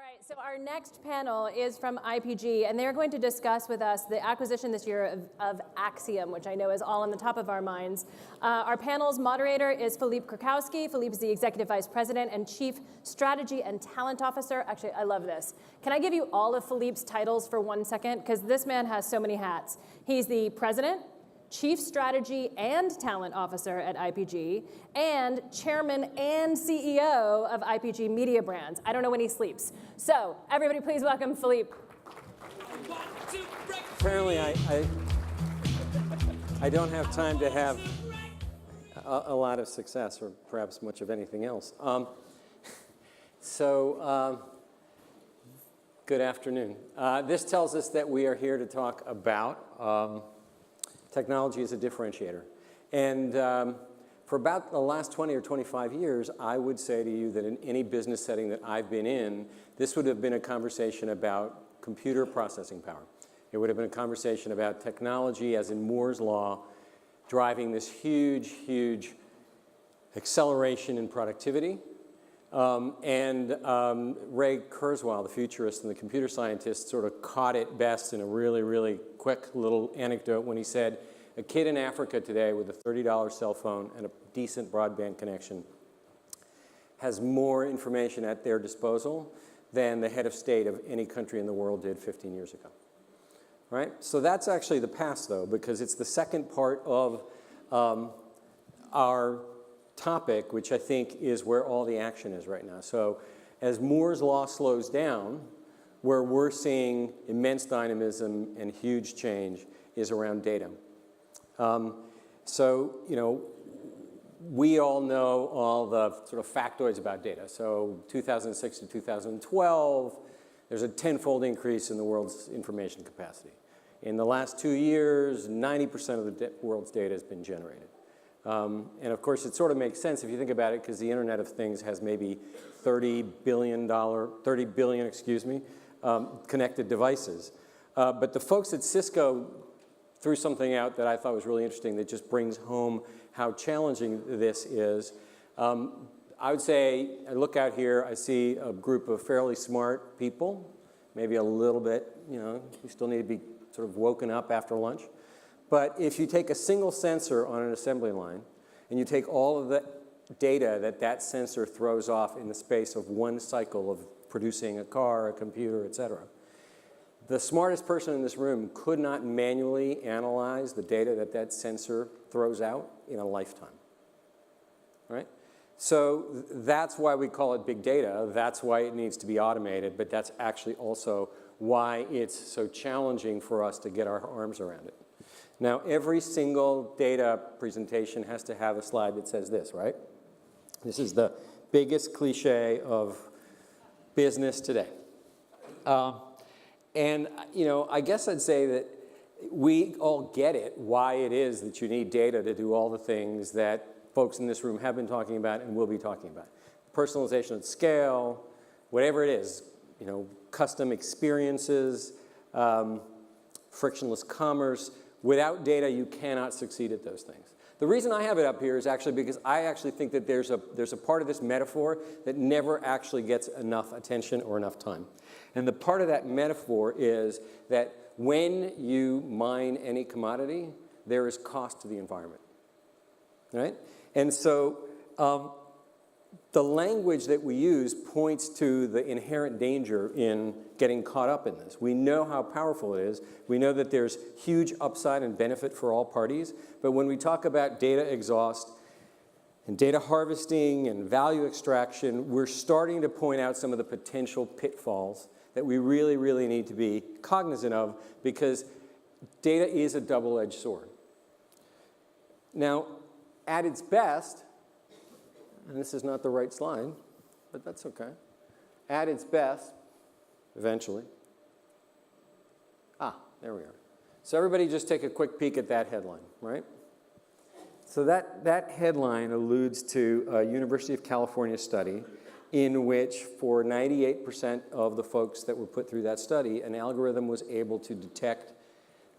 right, so our next panel is from IPG, and they're going to discuss with us the acquisition this year of Acxiom, which I know is all on the top of our minds. Our panel's moderator is Philippe Krakowsky. Philippe is the Executive Vice President and Chief Strategy and Talent Officer. Actually, I love this. Can I give you all of Philippe's titles for 1 second? Because this man has so many hats. He's the President, Chief Strategy and Talent Officer at IPG, and Chairman and CEO of IPG Mediabrands. I don't know when he sleeps. So, everybody please welcome Philippe. Apparently I don't have time to have a lot of success, or perhaps much of anything else. Good afternoon. This tells us that we are here to talk about technology as a differentiator. And for about the last 20 or 25 years, I would say to you that in any business setting that I've been in, this would have been a conversation about computer processing power. It would have been a conversation about technology, as in Moore's law, driving this huge, huge acceleration in productivity. Ray Kurzweil, the futurist and the computer scientist, sort of caught it best in a really, really quick little anecdote when he said, a kid in Africa today with a $30 cell phone and a decent broadband connection has more information at their disposal than the head of state of any country in the world did 15 years ago. Right? So that's actually the past, though, because it's the second part of our topic, which I think is where all the action is right now. So as Moore's law slows down, where we're seeing immense dynamism and huge change is around data. We all know all the sort of factoids about data. So 2006 to 2012, there's a tenfold increase in the world's information capacity. In the last 2 years, 90% of the world's data has been generated. And of course, it sort of makes sense if you think about it, because the Internet of Things has maybe 30 billion connected devices. But the folks at Cisco threw something out that I thought was really interesting that just brings home how challenging this is. I would say, I look out here, I see a group of fairly smart people, maybe a little bit, you still need to be sort of woken up after lunch. But if you take a single sensor on an assembly line, and you take all of the data that that sensor throws off in the space of one cycle of producing a car, a computer, et cetera, the smartest person in this room could not manually analyze the data that that sensor throws out in a lifetime, right? So that's why we call it big data. That's why it needs to be automated, but that's actually also why it's so challenging for us to get our arms around it. Now, every single data presentation has to have a slide that says this, right? This is the biggest cliche of business today. I guess I'd say that we all get it, why it is that you need data to do all the things that folks in this room have been talking about and will be talking about. Personalization at scale, whatever it is, custom experiences, frictionless commerce. Without data, you cannot succeed at those things. The reason I have it up here is actually because I actually think that there's a part of this metaphor that never actually gets enough attention or enough time. And the part of that metaphor is that when you mine any commodity, there is cost to the environment, right? And so the language that we use points to the inherent danger in getting caught up in this. We know how powerful it is. We know that there's huge upside and benefit for all parties. But when we talk about data exhaust and data harvesting and value extraction, we're starting to point out some of the potential pitfalls that we really, really need to be cognizant of, because data is a double-edged sword. Now, at its best, and this is not the right slide, but that's okay. At its best, eventually. There we are. So everybody just take a quick peek at that headline, right? So that headline alludes to a University of California study in which, for 98% of the folks that were put through that study, an algorithm was able to detect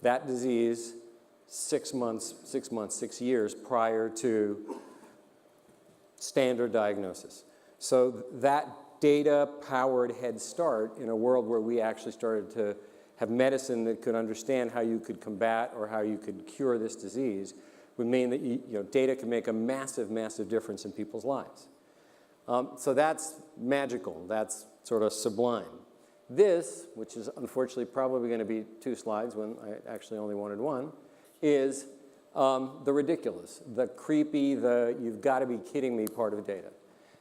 that disease 6 years prior to standard diagnosis. So that data-powered head start in a world where we actually started to have medicine that could understand how you could combat or how you could cure this disease would mean that data can make a massive, massive difference in people's lives. So that's magical. That's sort of sublime. This, which is unfortunately probably going to be 2 slides when I actually only wanted 1, is the ridiculous, the creepy, the you've got to be kidding me part of data.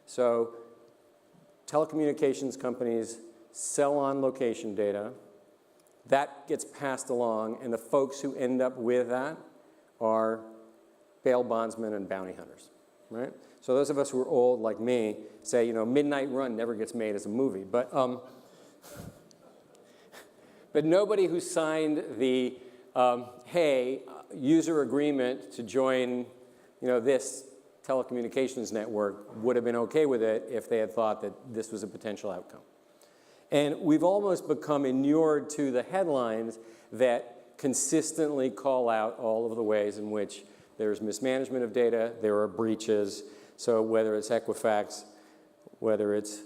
So telecommunications companies sell on location data. That gets passed along, and the folks who end up with that are bail bondsmen and bounty hunters, right? So those of us who are old, like me, say, Midnight Run never gets made as a movie. But nobody who signed the, hey, user agreement to join, this telecommunications network would have been okay with it if they had thought that this was a potential outcome. And we've almost become inured to the headlines that consistently call out all of the ways in which there's mismanagement of data, there are breaches. So whether it's Equifax, whether it's,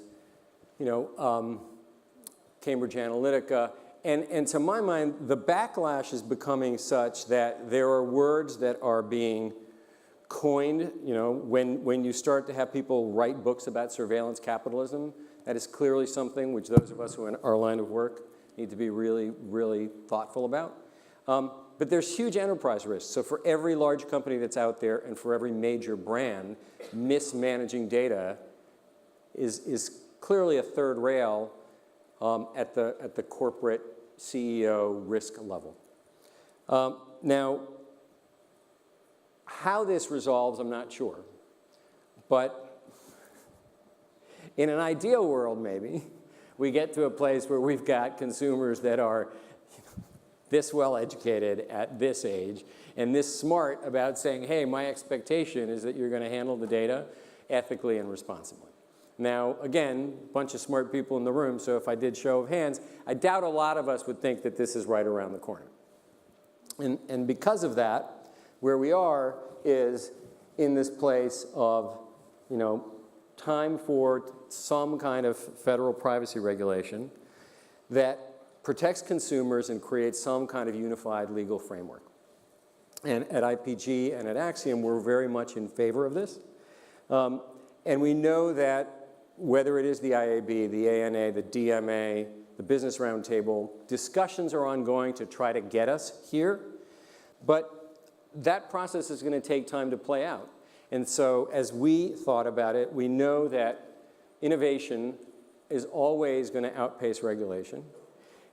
Cambridge Analytica, and to my mind, the backlash is becoming such that there are words that are being coined, when you start to have people write books about surveillance capitalism. That is clearly something which those of us who are in our line of work need to be really, really thoughtful about. But there's huge enterprise risks. So for every large company that's out there and for every major brand, mismanaging data is clearly a third rail at the corporate CEO risk level. Now, how this resolves, I'm not sure. But in an ideal world, maybe, we get to a place where we've got consumers that are this well-educated at this age and this smart about saying, hey, my expectation is that you're going to handle the data ethically and responsibly. Now, again, a bunch of smart people in the room, so if I did show of hands, I doubt a lot of us would think that this is right around the corner. And because of that, where we are is in this place of, time for some kind of federal privacy regulation that protects consumers and creates some kind of unified legal framework. And at IPG and at Acxiom, we're very much in favor of this. And we know that whether it is the IAB, the ANA, the DMA, the Business Roundtable, discussions are ongoing to try to get us here. But that process is going to take time to play out. And so as we thought about it, we know that innovation is always going to outpace regulation.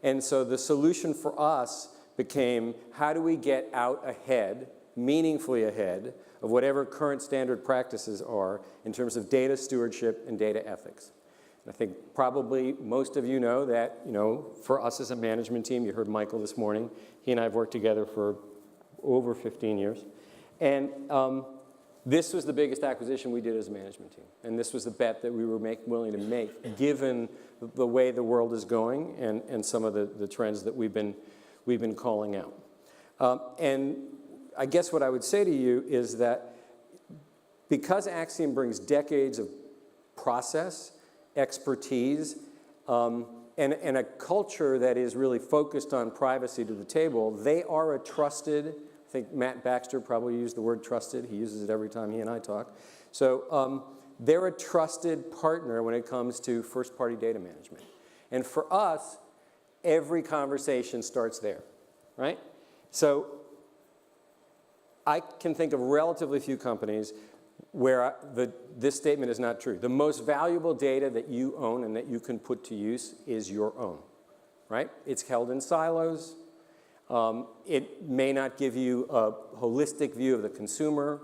And so the solution for us became, how do we get out ahead, meaningfully ahead, of whatever current standard practices are in terms of data stewardship and data ethics. And I think probably most of you know that, for us as a management team, you heard Michael this morning, he and I have worked together for over 15 years. And this was the biggest acquisition we did as a management team. And this was the bet that we were willing to make, given the way the world is going and some of the trends that we've been calling out. And I guess what I would say to you is that because Acxiom brings decades of process, expertise, and a culture that is really focused on privacy to the table, they are a trusted, I think Matt Baxter probably used the word trusted. He uses it every time he and I talk. So they're a trusted partner when it comes to first-party data management. And for us, every conversation starts there, right? So I can think of relatively few companies where this statement is not true. The most valuable data that you own and that you can put to use is your own, right? It's held in silos. It may not give you a holistic view of the consumer.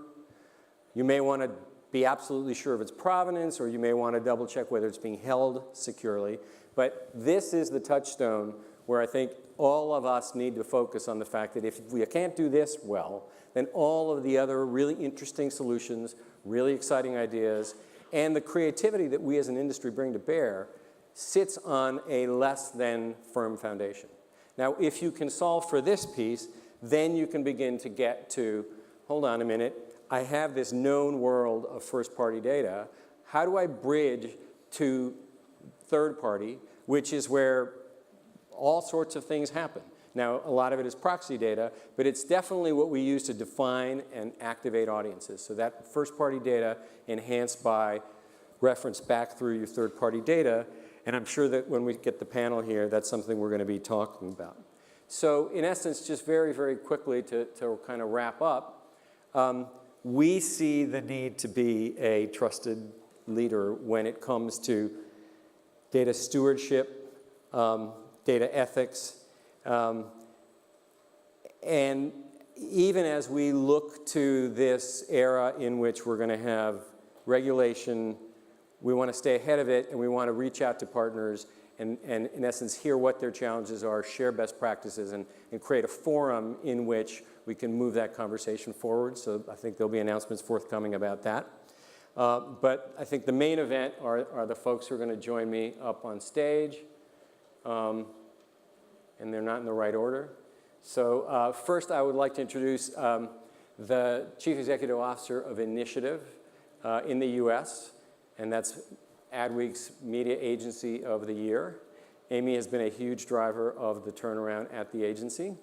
You may want to be absolutely sure of its provenance, or you may want to double check whether it's being held securely. But this is the touchstone where I think all of us need to focus on the fact that if we can't do this well, then all of the other really interesting solutions, really exciting ideas, and the creativity that we as an industry bring to bear sits on a less than firm foundation. Now, if you can solve for this piece, then you can begin to get to, hold on a minute, I have this known world of first-party data. How do I bridge to third party, which is where all sorts of things happen. Now, a lot of it is proxy data, but it's definitely what we use to define and activate audiences. So that first-party data enhanced by reference back through your third-party data, and I'm sure that when we get the panel here, that's something we're going to be talking about. So in essence, just very, very quickly to kind of wrap up, we see the need to be a trusted leader when it comes to data stewardship, data ethics, and even as we look to this era in which we're going to have regulation, we want to stay ahead of it, and we want to reach out to partners and in essence, hear what their challenges are, share best practices, and create a forum in which we can move that conversation forward. So I think there'll be announcements forthcoming about that. But I think the main event are the folks who are going to join me up on stage. And they're not in the right order. So first, I would like to introduce the Chief Executive Officer of Initiative in the US, and that's Adweek's Media Agency of the Year. Amy has been a huge driver of the turnaround at the agency.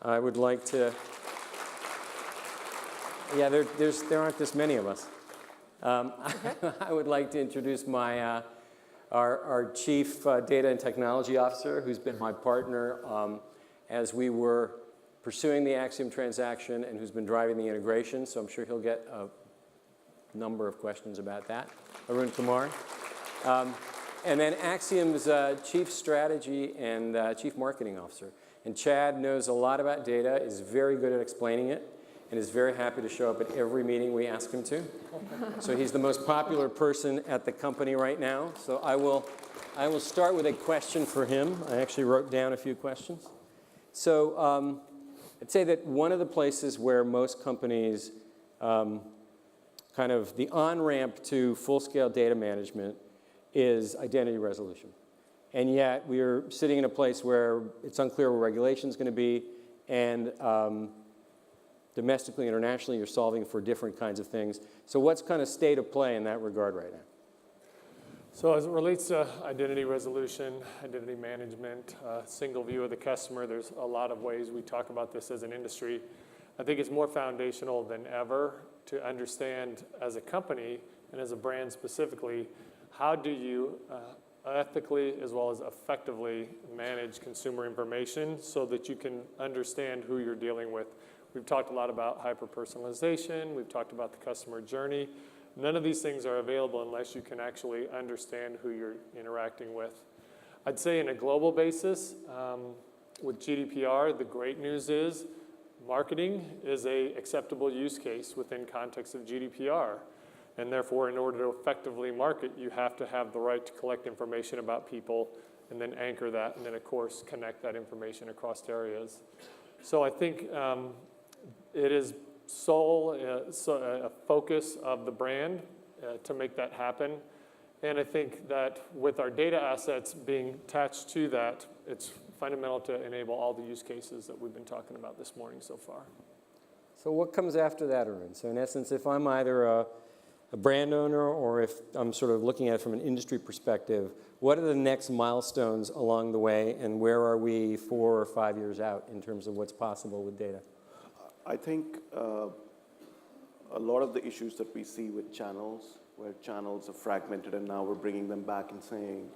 I would like to, yeah, there aren't this many of us. I would like to introduce my our Chief Data and Technology Officer, who's been my partner as we were pursuing the Acxiom transaction and who's been driving the integration, so I'm sure he'll get a number of questions about that. Arun, Kumar. And then Acxiom's Chief Strategy and Chief Marketing Officer. And Chad knows a lot about data, is very good at explaining it, and is very happy to show up at every meeting we ask him to. So he's the most popular person at the company right now. So I will start with a question for him. I actually wrote down a few questions. So I'd say that one of the places where most companies, kind of the on-ramp to full-scale data management is identity resolution. And yet we are sitting in a place where it's unclear where regulation is going to be, and domestically, internationally, you're solving for different kinds of things. So what's kind of state of play in that regard right now? So as it relates to identity resolution, identity management, single view of the customer, there's a lot of ways we talk about this as an industry. I think it's more foundational than ever to understand as a company and as a brand specifically, how do you ethically as well as effectively manage consumer information so that you can understand who you're dealing with. We've talked a lot about hyper-personalization. We've talked about the customer journey. None of these things are available unless you can actually understand who you're interacting with. I'd say in a global basis, with GDPR, the great news is marketing is an acceptable use case within context of GDPR. And therefore, in order to effectively market, you have to have the right to collect information about people and then anchor that, and then, of course, connect that information across areas. So I think it is a focus of the brand to make that happen. And I think that with our data assets being attached to that, it's fundamental to enable all the use cases that we've been talking about this morning so far. So what comes after that, Arun? So in essence, if I'm either a brand owner or if I'm sort of looking at it from an industry perspective, what are the next milestones along the way, and where are we 4 or 5 years out in terms of what's possible with data? I think a lot of the issues that we see with channels, where channels are fragmented and now we're bringing them back and saying,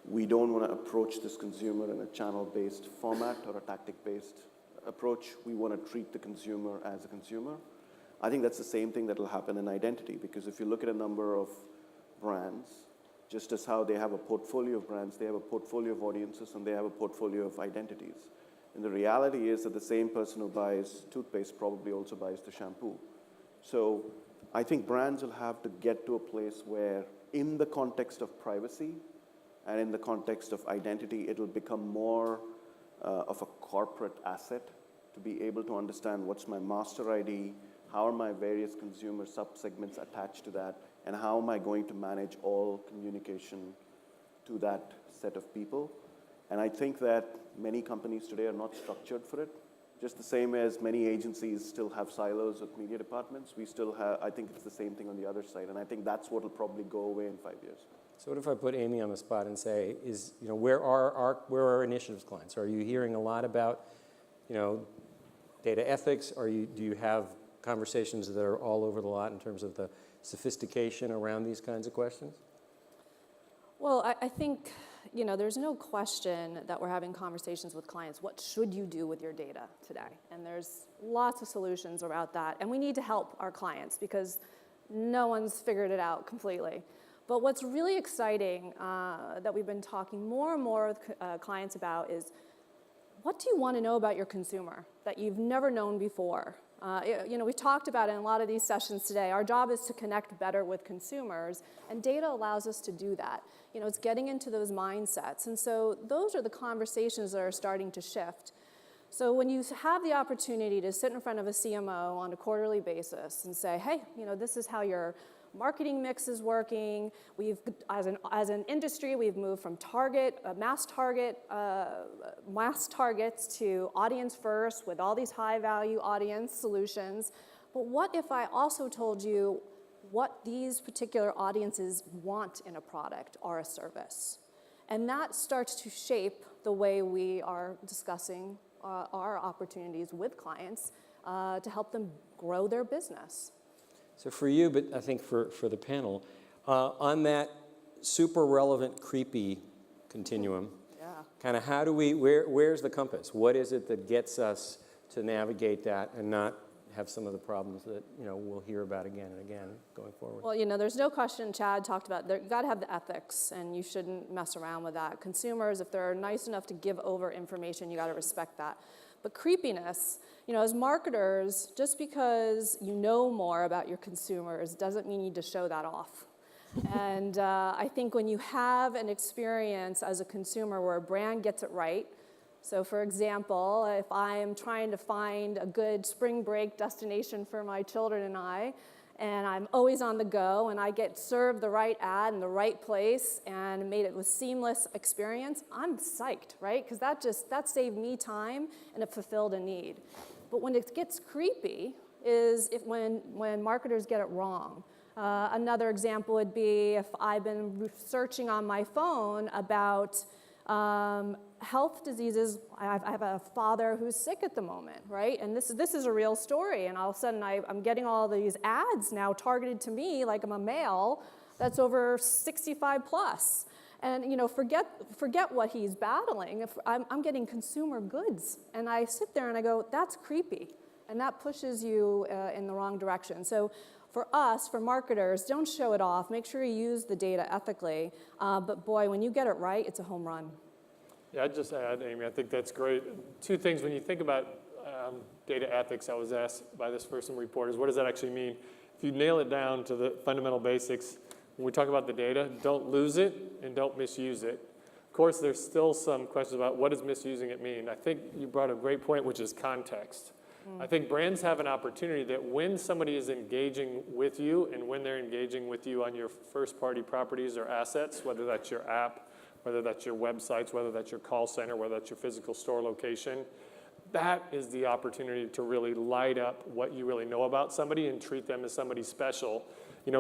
we don't want to approach this consumer in a channel-based format or a tactic-based approach. We want to treat the consumer as a consumer. I think that's the same thing that will happen in identity, because if you look at a number of brands, just as how they have a portfolio of brands, they have a portfolio of audiences, and they have a portfolio of identities. And the reality is that the same person who buys toothpaste probably also buys the shampoo. So I think brands will have to get to a place where, in the context of privacy and in the context of identity, it'll become more of a corporate asset to be able to understand what's my master ID, how are my various consumer subsegments attached to that, and how am I going to manage all communication to that set of people. And I think that many companies today are not structured for it, Just the same as many agencies still have silos of media departments, we still have, I think it's the same thing on the other side. And I think that's what will probably go away in 5 years. So what if I put Amy on the spot and say, where are our initiatives clients? Are you hearing a lot about, data ethics? Do you have conversations that are all over the lot in terms of the sophistication around these kinds of questions? Well, I think, there's no question that we're having conversations with clients. What should you do with your data today? And there's lots of solutions about that. And we need to help our clients because no one's figured it out completely. But what's really exciting that we've been talking more and more with clients about is, what do you want to know about your consumer that you've never known before? We talked about it in a lot of these sessions today. Our job is to connect better with consumers, and data allows us to do that. It's getting into those mindsets. And so those are the conversations that are starting to shift. So when you have the opportunity to sit in front of a CMO on a quarterly basis and say, hey, this is how your marketing mix is working. We've, as an industry, we've moved from mass targets to audience first with all these high-value audience solutions. But what if I also told you what these particular audiences want in a product or a service? And that starts to shape the way we are discussing our opportunities with clients to help them grow their business. So for you, but I think for the panel, on that super relevant, creepy continuum, kind of how do where's the compass? What is it that gets us to navigate that and not have some of the problems that, we'll hear about again and again going forward? Well, there's no question, Chad talked about, you've got to have the ethics, and you shouldn't mess around with that. Consumers, if they're nice enough to give over information, you got to respect that. But creepiness, as marketers, just because you know more about your consumers doesn't mean you need to show that off. And I think when you have an experience as a consumer where a brand gets it right, so for example, if I'm trying to find a good spring break destination for my children and I'm always on the go, and I get served the right ad in the right place and made it with seamless experience, I'm psyched, right? Because that saved me time and it fulfilled a need. But when it gets creepy is when marketers get it wrong. Another example would be if I've been searching on my phone about health diseases. I have a father who's sick at the moment, right? And this is a real story. And all of a sudden, I'm getting all these ads now targeted to me, like I'm a male that's over 65 plus. And forget what he's battling. If I'm getting consumer goods, and I sit there and I go, that's creepy, and that pushes you in the wrong direction. So for us, for marketers, don't show it off. Make sure you use the data ethically. But boy, when you get it right, it's a home run. Yeah, I'd just add, Amy, I think that's great. Two things, when you think about data ethics, I was asked by this person, reporters, what does that actually mean? If you nail it down to the fundamental basics, when we talk about the data, don't lose it and don't misuse it. Of course, there's still some questions about what does misusing it mean. I think you brought a great point, which is context. I think brands have an opportunity that when somebody is engaging with you and when they're engaging with you on your first-party properties or assets, whether that's your app, whether that's your websites, whether that's your call center, whether that's your physical store location, that is the opportunity to really light up what you really know about somebody and treat them as somebody special.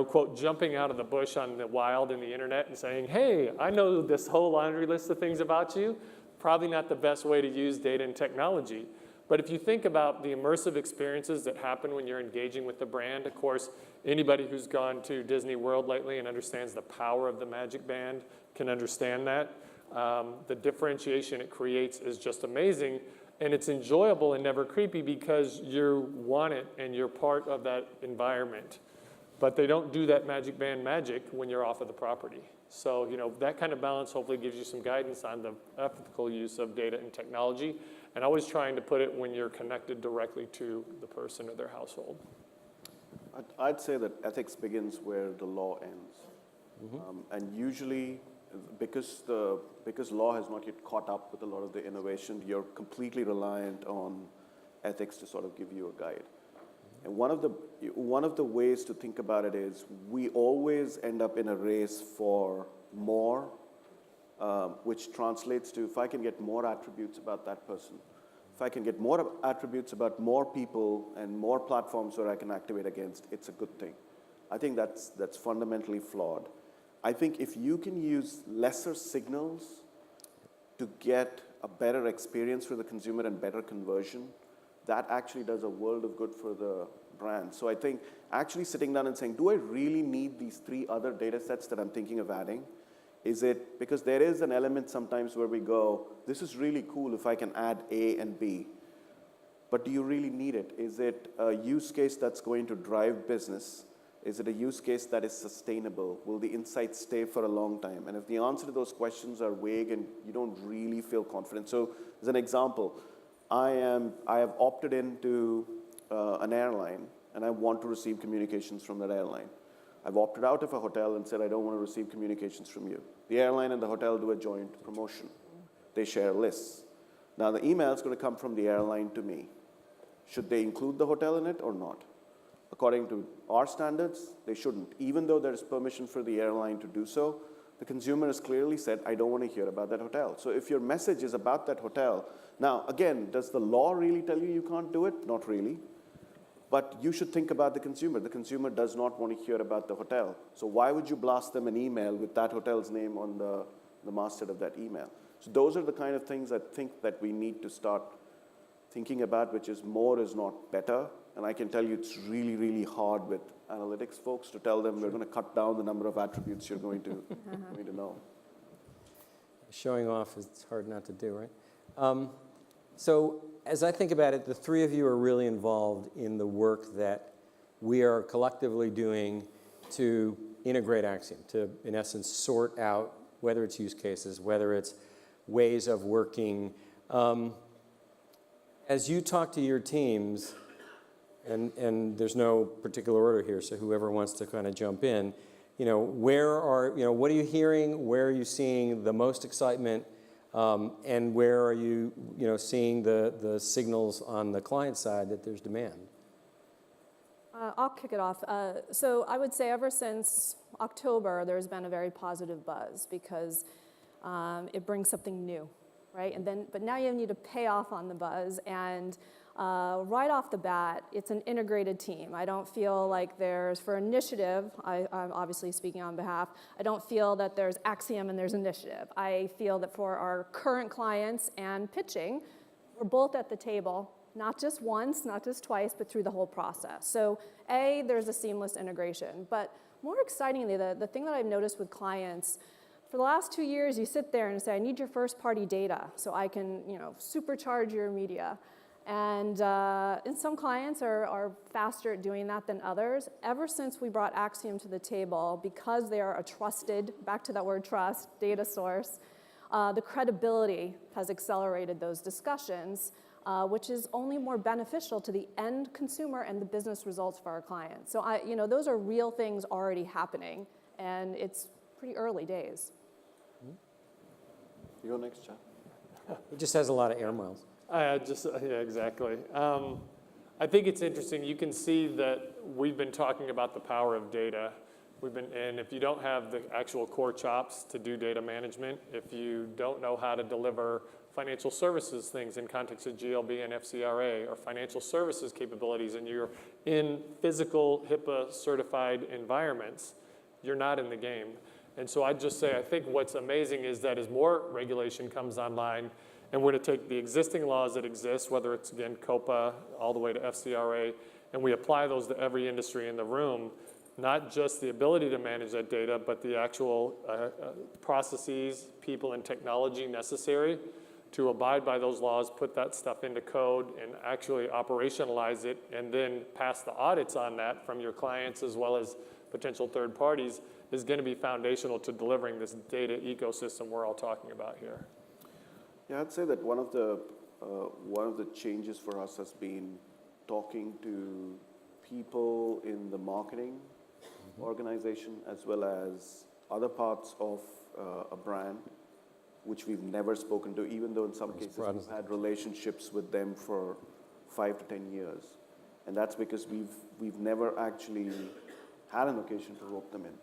Quote, jumping out of the bush on the wild in the internet and saying, hey, I know this whole laundry list of things about you, probably not the best way to use data and technology. But if you think about the immersive experiences that happen when you're engaging with the brand, of course, anybody who's gone to Disney World lately and understands the power of the Magic Band can understand that. The differentiation it creates is just amazing, and it's enjoyable and never creepy because you want it and you're part of that environment. But they don't do that Magic Band magic when you're off of the property. So, that kind of balance hopefully gives you some guidance on the ethical use of data and technology, and always trying to put it when you're connected directly to the person or their household. I'd say that ethics begins where the law ends. And usually, because law has not yet caught up with a lot of the innovation, you're completely reliant on ethics to sort of give you a guide. And one of the ways to think about it is we always end up in a race for more, which translates to if I can get more attributes about that person, if I can get more attributes about more people and more platforms where I can activate against, it's a good thing. I think that's fundamentally flawed. I think if you can use lesser signals to get a better experience for the consumer and better conversion, that actually does a world of good for the brand. So I think actually sitting down and saying, do I really need these 3 other data sets that I'm thinking of adding? Is it, because there is an element sometimes where we go, this is really cool if I can add A and B, but do you really need it? Is it a use case that's going to drive business? Is it a use case that is sustainable? Will the insights stay for a long time? And if the answer to those questions are vague and you don't really feel confident. So as an example, I have opted into an airline and I want to receive communications from that airline. I've opted out of a hotel and said, I don't want to receive communications from you. The airline and the hotel do a joint promotion. They share lists. Now the email is going to come from the airline to me. Should they include the hotel in it or not? According to our standards, they shouldn't. Even though there is permission for the airline to do so, the consumer has clearly said, I don't want to hear about that hotel. So if your message is about that hotel, now again, does the law really tell you you can't do it? Not really. But you should think about the consumer. The consumer does not want to hear about the hotel. So why would you blast them an email with that hotel's name on the masthead of that email? So those are the kind of things I think that we need to start thinking about, which is more is not better. And I can tell you it's really, really hard with analytics folks to tell them we're going to cut down the number of attributes you're going to know. Showing off is hard not to do, right? So as I think about it, the 3 of you are really involved in the work that we are collectively doing to integrate Acxiom, to, in essence, sort out whether it's use cases, whether it's ways of working. As you talk to your teams, and there's no particular order here, so whoever wants to kind of jump in, what are you hearing? Where are you seeing the most excitement? And where are you, seeing the signals on the client side that there's demand? I'll kick it off. So I would say ever since October, there's been a very positive buzz because it brings something new, right? But now you need to pay off on the buzz, and right off the bat, it's an integrated team. I don't feel like there's, for initiative, I'm obviously speaking on behalf, I don't feel that there's Acxiom and there's initiative. I feel that for our current clients and pitching, we're both at the table, not just once, not just twice, but through the whole process. So there's a seamless integration. But more excitingly, the thing that I've noticed with clients, for the last 2 years, you sit there and say, I need your first-party data so I can, supercharge your media. And some clients are faster at doing that than others. Ever since we brought Acxiom to the table, because they are a trusted, back to that word trust, data source, the credibility has accelerated those discussions, which is only more beneficial to the end consumer and the business results for our clients. So those are real things already happening, and it's pretty early days. You go next, Chad. It just has a lot of air miles. Yeah, exactly. I think it's interesting. You can see that we've been talking about the power of data. And if you don't have the actual core chops to do data management, if you don't know how to deliver financial services things in context of GLB and FCRA, or financial services capabilities, and you're in physical HIPAA certified environments, you're not in the game. And so I'd just say, I think what's amazing is that as more regulation comes online, and we're to take the existing laws that exist, whether it's, again, COPA all the way to FCRA, and we apply those to every industry in the room, not just the ability to manage that data, but the actual processes, people, and technology necessary to abide by those laws, put that stuff into code, and actually operationalize it, and then pass the audits on that from your clients as well as potential third parties, is going to be foundational to delivering this data ecosystem we're all talking about here. Yeah, I'd say that one of the changes for us has been talking to people in the marketing organization as well as other parts of a brand, which we've never spoken to, even though in some cases we've had relationships with them for 5 to 10 years. And that's because we've never actually had an occasion to rope them in.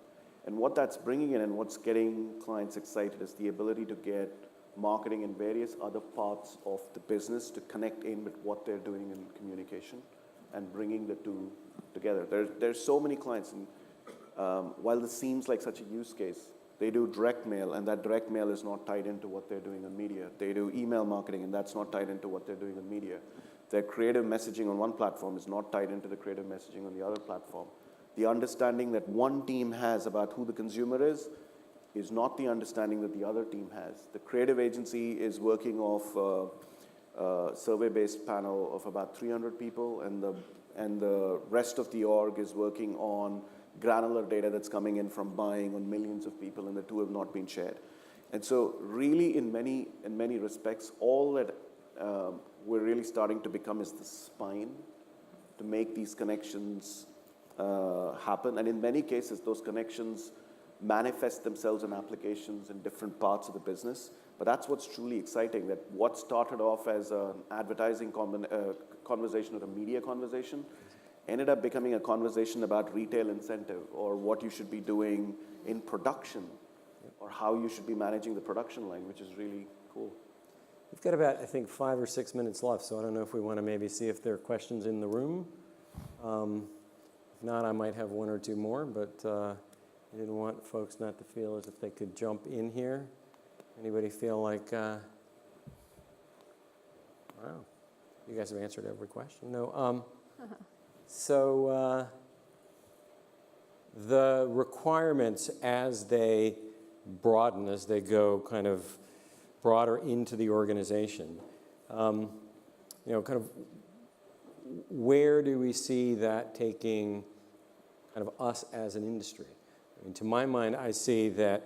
And what that's bringing in and what's getting clients excited is the ability to get marketing and various other parts of the business to connect in with what they're doing in communication and bringing the two together. There's so many clients, and while this seems like such a use case, they do direct mail, and that direct mail is not tied into what they're doing on media. They do email marketing, and that's not tied into what they're doing on media. Their creative messaging on one platform is not tied into the creative messaging on the other platform. The understanding that one team has about who the consumer is not the understanding that the other team has. The creative agency is working off a survey-based panel of about 300 people, and the rest of the org is working on granular data that's coming in from buying on millions of people, and the two have not been shared. And so really, in many respects, all that we're really starting to become is the spine to make these connections happen. And in many cases, those connections manifest themselves in applications in different parts of the business. But that's what's truly exciting, that what started off as an advertising conversation or a media conversation ended up becoming a conversation about retail incentive or what you should be doing in production or how you should be managing the production line, which is really cool. We've got about, I think, 5 or 6 minutes left, so I don't know if we want to maybe see if there are questions in the room. If not, I might have 1 or 2 more, but I didn't want folks not to feel as if they could jump in here. Anybody feel like, wow, you guys have answered every question? No. So the requirements as they broaden, as they go kind of broader into the organization, kind of where do we see that taking kind of us as an industry? I mean, to my mind, I see that,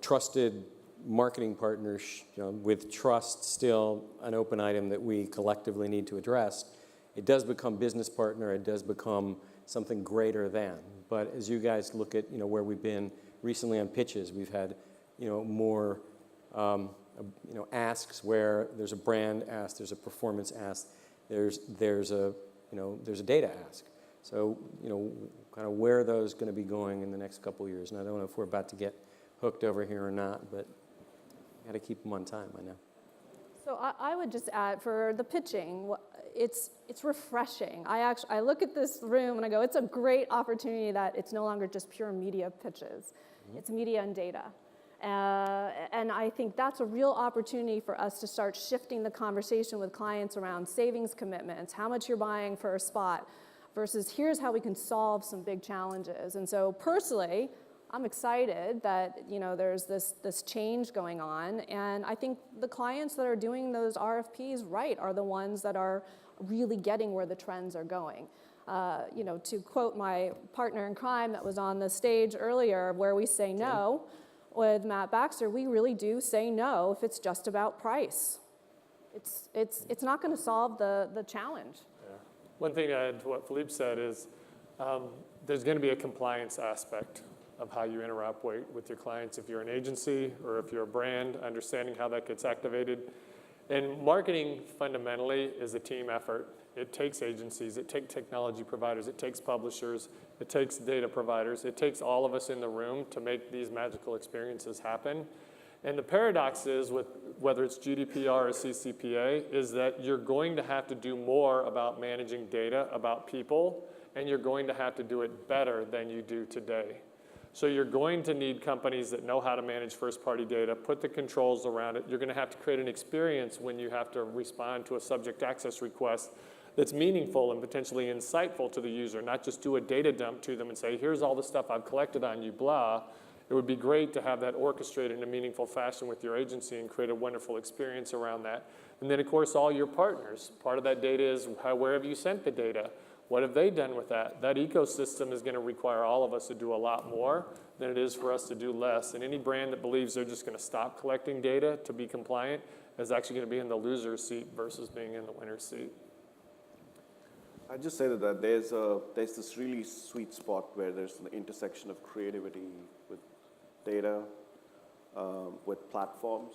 trusted marketing partners, with trust still an open item that we collectively need to address. It does become business partner, it does become something greater than. But as you guys look at, where we've been recently on pitches, we've had, more, asks where there's a brand ask, there's a performance ask, there's a data ask. So, kind of where are those going to be going in the next couple of years? And I don't know if we're about to get hooked over here or not, but got to keep them on time, I know. So I would just add, for the pitching, it's refreshing. I look at this room and I go, it's a great opportunity that it's no longer just pure media pitches. Mm-hmm. It's media and data. And I think that's a real opportunity for us to start shifting the conversation with clients around savings commitments, how much you're buying for a spot, versus here's how we can solve some big challenges. And so personally, I'm excited that there's this change going on, and I think the clients that are doing those RFPs right are the ones that are really getting where the trends are going. To quote my partner in crime that was on the stage earlier, where we say no, with Matt Baxter, we really do say no if it's just about price. It's not going to solve the challenge. Yeah. One thing to add to what Philippe said is there's going to be a compliance aspect of how you interact with your clients. If you're an agency or if you're a brand, understanding how that gets activated. And marketing fundamentally is a team effort. It takes agencies, it takes technology providers, it takes publishers, it takes data providers, it takes all of us in the room to make these magical experiences happen. And the paradox is, with whether it's GDPR or CCPA, is that you're going to have to do more about managing data about people, and you're going to have to do it better than you do today. So you're going to need companies that know how to manage first-party data, put the controls around it. You're going to have to create an experience when you have to respond to a subject access request that's meaningful and potentially insightful to the user, not just do a data dump to them and say, here's all the stuff I've collected on you, blah. It would be great to have that orchestrated in a meaningful fashion with your agency and create a wonderful experience around that. And then, of course, all your partners. Part of that data is where have you sent the data? What have they done with that? That ecosystem is going to require all of us to do a lot more than it is for us to do less. And any brand that believes they're just going to stop collecting data to be compliant is actually going to be in the loser's seat versus being in the winner's seat. I'd just say that there's this really sweet spot where there's an intersection of creativity with data, with platforms,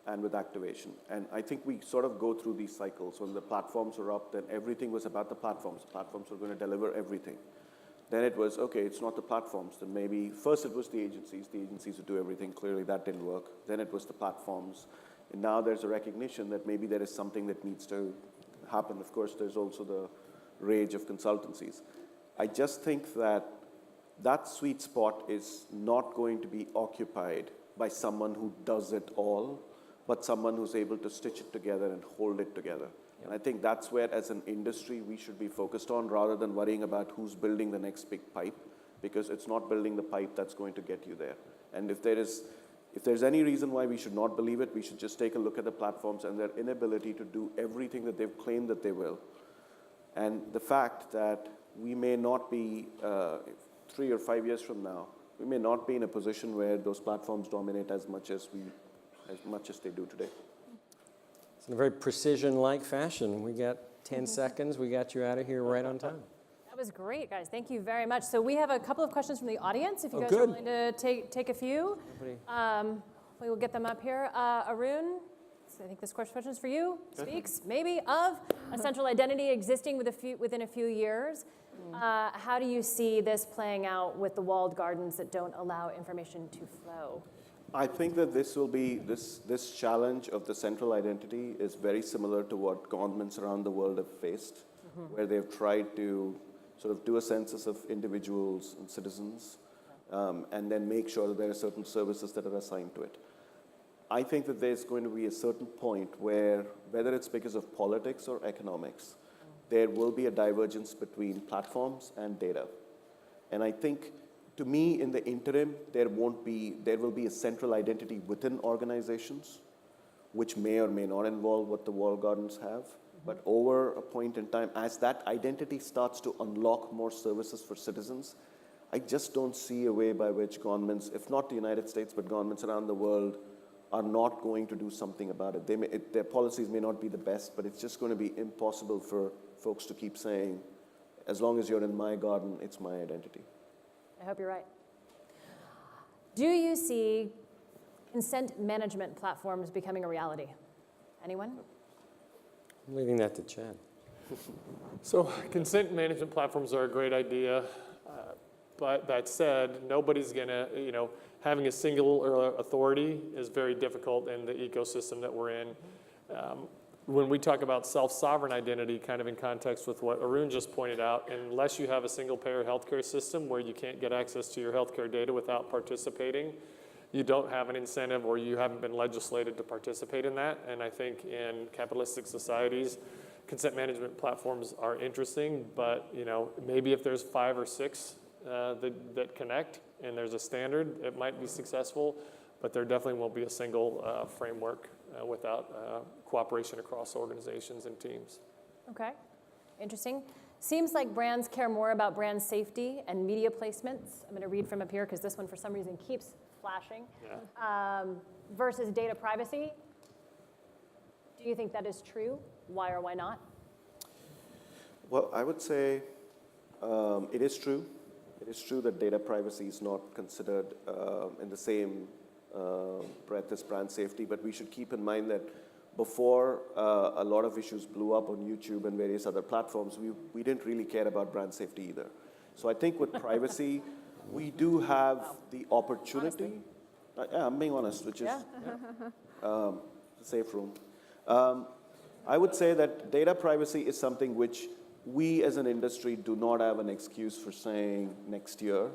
and with activation. And I think we sort of go through these cycles. When the platforms were up, then everything was about the platforms. Platforms were going to deliver everything. Then it was, okay, it's not the platforms. Then maybe, first it was the agencies would do everything. Clearly that didn't work. Then it was the platforms. And now there's a recognition that maybe there is something that needs to happen. Of course, there's also the rage of consultancies. I just think that that sweet spot is not going to be occupied by someone who does it all, but someone who's able to stitch it together and hold it together. Yep. And I think that's where, as an industry, we should be focused on rather than worrying about who's building the next big pipe, because it's not building the pipe that's going to get you there. And if there's any reason why we should not believe it, we should just take a look at the platforms and their inability to do everything that they've claimed that they will. And the fact that we may not be, 3 or 5 years from now, we may not be in a position where those platforms dominate as much as they do today. It's in a very precision-like fashion. We got 10 seconds. We got you out of here right on time. That was great, guys. Thank you very much. So we have a couple of questions from the audience, if you guys good. are willing to take a few. We will get them up here. Arun, I think this question is for you. Speaks maybe of a central identity existing within a few years. How do you see this playing out with the walled gardens that don't allow information to flow? I think that this will be, this challenge of the central identity is very similar to what governments around the world have faced, where they've tried to sort of do a census of individuals and citizens, and then make sure that there are certain services that are assigned to it. I think that there's going to be a certain point where, whether it's because of politics or economics, there will be a divergence between platforms and data. And I think, to me, in the interim, there will be a central identity within organizations, which may or may not involve what the walled gardens have. But over a point in time, as that identity starts to unlock more services for citizens, I just don't see a way by which governments, if not the United States, but governments around the world, are not going to do something about it. Their policies may not be the best, but it's just going to be impossible for folks to keep saying, as long as you're in my garden, it's my identity. I hope you're right. Do you see consent management platforms becoming a reality? Anyone? I'm leaving that to Chad. So consent management platforms are a great idea, but that said, nobody's gonna, having a single authority is very difficult in the ecosystem that we're in. When we talk about self-sovereign identity, kind of in context with what Arun just pointed out, unless you have a single-payer healthcare system where you can't get access to your healthcare data without participating, you don't have an incentive or you haven't been legislated to participate in that. And I think in capitalistic societies, consent management platforms are interesting, but maybe if there's 5 or 6 that connect and there's a standard, it might be successful, but there definitely won't be a single framework without cooperation across organizations and teams. Okay, interesting. Seems like brands care more about brand safety and media placements. I'm going to read from up here because this one for some reason keeps flashing. Yeah. Versus data privacy. Do you think that is true? Why or why not? Well, I would say it is true. It is true that data privacy is not considered in the same breadth as brand safety, but we should keep in mind that before a lot of issues blew up on YouTube and various other platforms, we didn't really care about brand safety either. So I think with privacy, we do have the opportunity. Yeah, I'm being honest, which is a safe room. I would say that data privacy is something which we as an industry do not have an excuse for saying next year,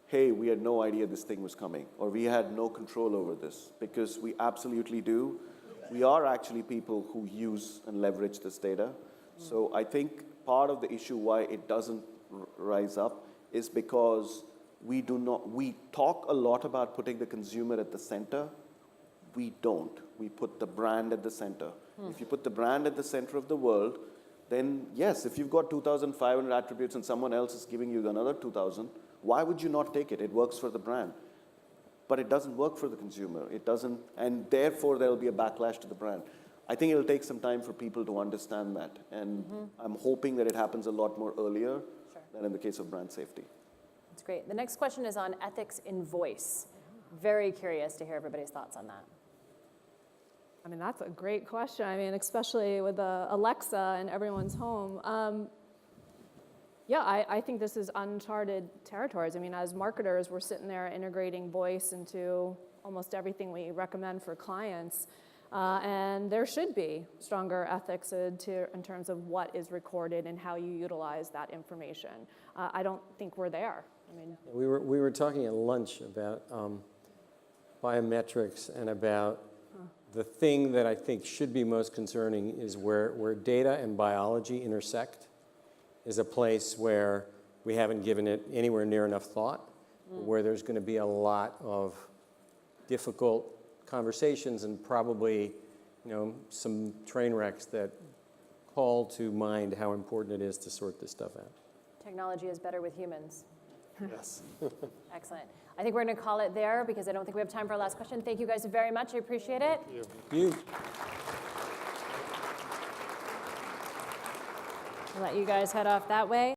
hey, we had no idea this thing was coming, or we had no control over this, because we absolutely do. We are actually people who use and leverage this data. So I think part of the issue why it doesn't rise up is because we talk a lot about putting the consumer at the center. We don't. We put the brand at the center. If you put the brand at the center of the world, then yes, if you've got 2,500 attributes and someone else is giving you another 2,000, why would you not take it? It works for the brand. But it doesn't work for the consumer. It doesn't, and therefore there will be a backlash to the brand. I think it'll take some time for people to understand that. And I'm hoping that it happens a lot more earlier than in the case of brand safety. That's great. The next question is on ethics in voice. Very curious to hear everybody's thoughts on that. I mean, that's a great question. I mean, especially with Alexa in everyone's home. Yeah, I think this is uncharted territories. I mean, as marketers, we're sitting there integrating voice into almost everything we recommend for clients. And there should be stronger ethics in terms of what is recorded and how you utilize that information. I don't think we're there. I mean, we were talking at lunch about biometrics and about the thing that I think should be most concerning is where data and biology intersect is a place where we haven't given it anywhere near enough thought, where there's going to be a lot of difficult conversations and probably, some train wrecks that call to mind how important it is to sort this stuff out. Technology is better with humans. Yes. Excellent. I think we're going to call it there because I don't think we have time for a last question. Thank you guys very much. I appreciate it. You. I'll let you guys head off that way.